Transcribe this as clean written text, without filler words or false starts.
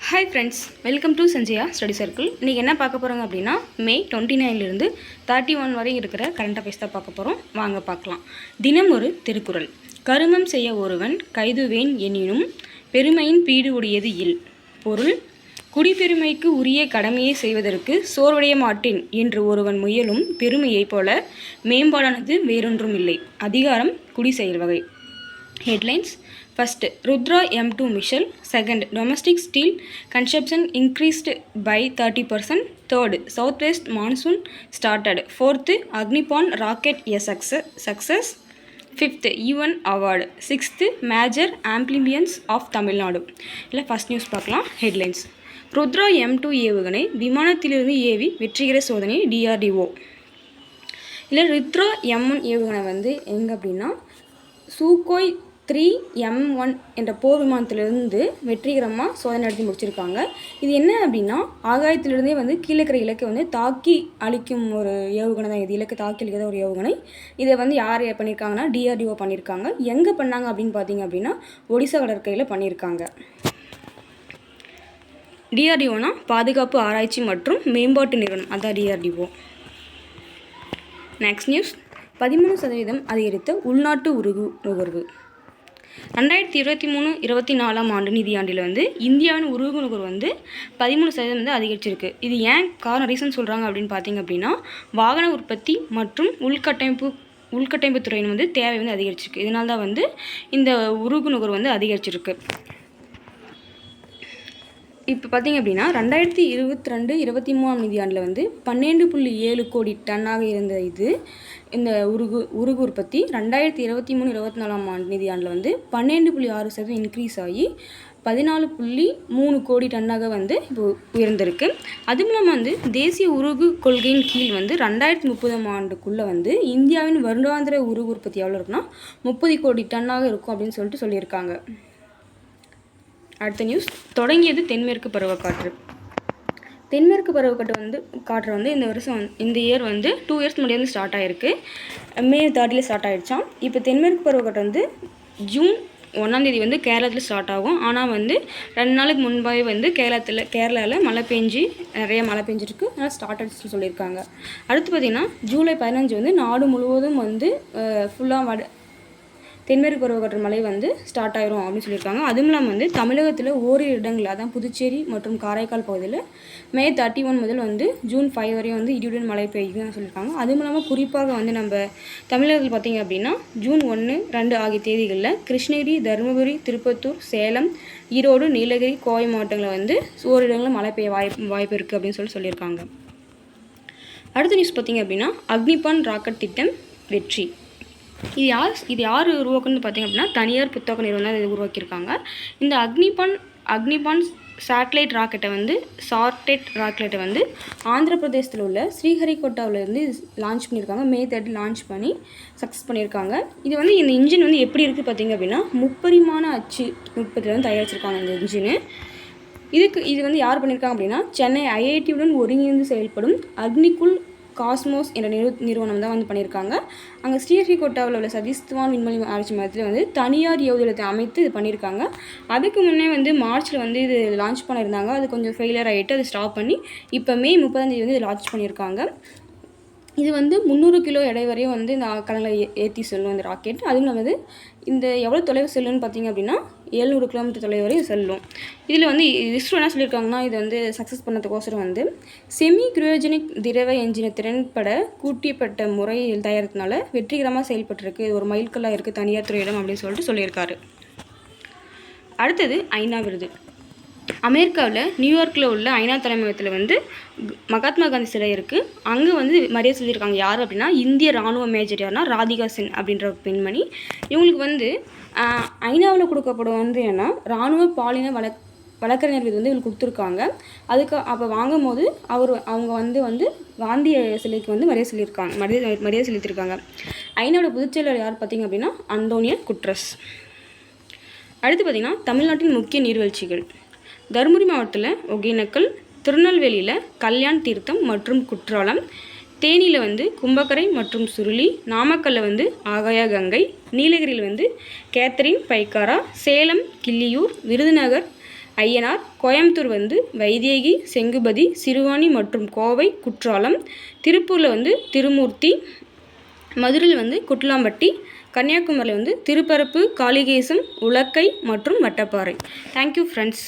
Hi friends, welcome to Sanjaya study circle. இன்றைக்கி என்ன பார்க்க போகிறோங்க அப்படின்னா மே 29 31 வரை இருக்கிற கரண்ட் அஃபேர்ஸ் தான் பார்க்க போகிறோம். வாங்க பார்க்கலாம். தினம் ஒரு திருக்குறள். கருமம் செய்ய ஒருவன் கைதுவேன் எனினும் பெருமையின் பீடு உடையது இல். பொருள்: குடிப்பெருமைக்கு உரிய கடமையை செய்வதற்கு சோர்வடைய மாட்டேன் என்று ஒருவன் முயலும் பெருமையைப் போல மேம்பாடானது வேறொன்றும் இல்லை. அதிகாரம் குடி செயல் வகை. Headlines: First, Rudra M2 missile. Second, domestic steel consumption increased by 30%. Third, southwest monsoon started. Fourth, Agnipan rocket a success. Fifth, UN award. Sixth, major amphibians of Tamil Nadu. இல்லை ஃபர்ஸ்ட் நியூஸ் பார்க்கலாம். Headlines: Rudra M2 ஏவுகணை விமானத்திலிருந்து AV வெற்றிகர சோதனை DRDO. இல்லை Rudra M1 ஏவுகணை வந்து எங்கே அப்படின்னா சூகோய் 3M1 என்ற போர் விமானத்திலிருந்து வெற்றிகரமாக சோதனை நடத்தி முடிச்சிருக்காங்க. இது என்ன அப்படின்னா ஆகாயத்திலிருந்தே வந்து கீழே இருக்கிற இலக்கை வந்து தாக்கி அழிக்கும் ஒரு ஏவுகணை தான். இது இலக்கை தாக்கி அழிக்கிற ஒரு ஏவுகணை. இதை வந்து யார் பண்ணியிருக்காங்கன்னா DRDO பண்ணியிருக்காங்க. எங்கே பண்ணாங்க அப்படின்னு பார்த்தீங்க அப்படின்னா ஒடிசா கடற்கரையில் பண்ணியிருக்காங்க. DRDOனா பாதுகாப்பு ஆராய்ச்சி மற்றும் மேம்பாட்டு நிறுவனம், அதான் DRDO. நெக்ஸ்ட் நியூஸ்: 13% அதிகரித்த உள்நாட்டு நுகர்வு. 2023-24 நிதியாண்டில் வந்து இந்தியாவின் உருகு நுகர்வு வந்து 13% வந்து அதிகரிச்சிருக்கு. இது ஏன் காரணம் ரீசன் சொல்கிறாங்க அப்படின்னு பார்த்தீங்க அப்படின்னா வாகன உற்பத்தி மற்றும் உள்கட்டமைப்பு துறையின் வந்து தேவை வந்து அதிகரிச்சிருக்கு. இதனால தான் வந்து இந்த உருகு நுகர்வு வந்து அதிகரிச்சிருக்கு. இப்போ பார்த்தீங்க அப்படின்னா 2022-23 நிதியாண்டில் வந்து 12.7 கோடி டன்னாக இருந்த இந்த உருகு உற்பத்தி 2023-24 நிதியாண்டில் வந்து 12.6% இன்க்ரீஸ் ஆகி 14.3 கோடி டன்னாக வந்து இப்போ உயர்ந்திருக்கு. அதுவும் இல்லாமல் வந்து தேசிய உருகு கொள்கையின் கீழ் வந்து 2030 வந்து இந்தியாவின் வருடாந்திர உருகு உற்பத்தி எவ்வளோ இருக்குன்னா 30 கோடி டன்னாக இருக்கும் அப்படின்னு சொல்லிட்டு சொல்லியிருக்காங்க. அடுத்த நியூஸ்: தொடங்கியது தென்மேற்கு பருவக்காற்று. தென்மேற்கு பருவக்காற்று வந்து இந்த இயர் வந்து 2 இயர்ஸ் முன்னாடி வந்து ஸ்டார்ட் ஆகிருக்கு. மே 30 ஸ்டார்ட் ஆகிடுச்சான். இப்போ தென்மேற்கு பருவக்காற்று வந்து ஜூன் 1 வந்து கேரளத்தில் ஸ்டார்ட் ஆகும். ஆனால் வந்து 2 நாளுக்கு முன்பாகவே வந்து கேரளாவில் நிறைய மழை பெஞ்சிருக்கு. அதனால் ஸ்டார்ட் ஆகிடுச்சுன்னு சொல்லியிருக்காங்க. அடுத்து பார்த்திங்கன்னா ஜூலை 15 வந்து நாடு முழுவதும் வந்து ஃபுல்லாக தென்மேற்கு பருவக்காற்று மழை வந்து ஸ்டார்ட் ஆயிரும் அப்படின்னு சொல்லியிருக்காங்க. அதுவும் இல்லாமல் வந்து தமிழகத்தில் ஓரிரு இடங்கள், அதான் புதுச்சேரி மற்றும் காரைக்கால் பகுதியில் மே 31 முதல் வந்து ஜூன் 5 வரையும் வந்து இடியுடன் மழை பெய்யுதுன்னு சொல்லியிருக்காங்க. அதுவும் இல்லாமல் குறிப்பாக வந்து நம்ம தமிழகத்தில் பார்த்திங்க அப்படின்னா ஜூன் 1, 2 ஆகிய தேதிகளில் கிருஷ்ணகிரி, தருமபுரி, திருப்பத்தூர், சேலம், ஈரோடு, நீலகிரி, கோவை மாவட்டங்களில் வந்து ஓரிரு இடங்களில் மழை பெய்ய வாய்ப்பு இருக்குது அப்படின்னு சொல்லியிருக்காங்க. அடுத்த நியூஸ் பார்த்திங்க அப்படின்னா அக்னிபான் ராக்கெட் திட்டம் வெற்றி. இது யார் உருவாக்குன்னு பார்த்திங்க அப்படின்னா தனியார் புத்தக நிறுவனம் தான் இதை உருவாக்கியிருக்காங்க. இந்த அக்னிபான் சேட்டலைட் ராக்கெட்டை வந்து ஆந்திர பிரதேசத்தில் உள்ள ஸ்ரீஹரிகோட்டாவிலேருந்து லான்ச் பண்ணியிருக்காங்க. மே 30 லான்ச் பண்ணி சக்ஸஸ் பண்ணியிருக்காங்க. இது வந்து இந்த இன்ஜின் வந்து எப்படி இருக்குது பார்த்திங்க அப்படின்னா முப்பரிமாண அச்சு நுட்பத்தில் வந்து தயாரிச்சிருக்காங்க இந்த இன்ஜினு. இது வந்து யார் பண்ணியிருக்காங்க அப்படின்னா சென்னை IIT-உடன் ஒருங்கிணைந்து செயல்படும் அக்னிகுல் காஸ்மோஸ் என்ற நிறுவனம் தான் வந்து பண்ணியிருக்காங்க. அங்கே ஸ்ரீஹரிகோட்டாவில் உள்ள சதீஷ் தவான் விண்வெளி ஆராய்ச்சி மையத்தில் வந்து தனியார் ஏவுதளத்தை அமைத்து இது பண்ணியிருக்காங்க. அதுக்கு முன்னே வந்து மார்ச்சில் வந்து இது லான்ச் பண்ணியிருந்தாங்க. அது கொஞ்சம் ஃபெயிலியர் ஆகிட்டு அது ஸ்டாப் பண்ணி இப்போ மே 30 வந்து இது லான்ச் பண்ணியிருக்காங்க. இது வந்து 300 கிலோ எடை வரையும் வந்து இந்த கலங்களை ஏற்றி செல்லும் இந்த ராக்கெட். அதுவும் நம்ம இந்த எவ்வளோ தொலைவு செல்லுன்னு பார்த்திங்க அப்படின்னா 700 கிலோமீட்டர் தொலைவு வரையும் செல்லும். இதில் வந்து இஸ்ரோ என்ன சொல்லியிருக்காங்கன்னா இது வந்து சக்ஸஸ் பண்ணதுக்கோசரம் வந்து செமி கிரையோஜெனிக் திரவ என்ஜினை திறன்பட கூட்டியப்பட்ட முறையில் தயாரித்தனால வெற்றிகரமாக செயல்பட்டுருக்கு. இது ஒரு மைல்கல்லாக இருக்குது தனியார் துறையிடம் அப்படின்னு சொல்லியிருக்காரு. அடுத்தது ஐநா விருது. அமெரிக்காவில் நியூயார்க்கில் உள்ள ஐநா தலைமையகத்தில் வந்து மகாத்மா காந்தி சிலை இருக்குது. அங்கே வந்து மரியாதை செலுத்தியிருக்காங்க. யார் அப்படின்னா இந்திய இராணுவ மேஜர் யாருன்னா ராதிகா சிங் அப்படின்ற ஒரு பெண்மணி. இவங்களுக்கு வந்து ஐநாவில் கொடுக்கப்படும் வந்து ஏன்னா இராணுவ பாலின வழக்கறிஞர் விருது வந்து இவங்களுக்கு கொடுத்துருக்காங்க. அப்போ வாங்கும் போது அவங்க வந்து காந்தி சிலைக்கு வந்து மரியாதை செலுத்தியிருக்காங்க. ஐநாவோட பொதுச்செயலாளர் யார் பார்த்திங்க அப்படின்னா அந்தோனியோ குட்ரஸ். அடுத்து பார்த்திங்கன்னா தமிழ்நாட்டின் முக்கிய நீர்வீழ்ச்சிகள். தருமபுரி மாவட்டத்தில் ஒகேனக்கல், திருநெல்வேலியில் கல்யாண் தீர்த்தம் மற்றும் குற்றாலம், தேனியில் வந்து கும்பக்கரை மற்றும் சுருளி, நாமக்கல்லில் வந்து ஆகாய கங்கை, நீலகிரியில் வந்து கேத்தரின், பைக்காரா, சேலம், கிள்ளியூர், விருதுநகர், ஐயனார், கோயம்புத்தூர் வந்து வைதேகி, செங்குபதி, சிறுவாணி மற்றும் கோவை குற்றாலம், திருப்பூரில் வந்து திருமூர்த்தி, மதுரையில் வந்து குட்லாம்பட்டி, கன்னியாகுமரியில் வந்து திருப்பரப்பு, காளிகேசம், உலக்கை மற்றும் வட்டப்பாறை. Thank you friends.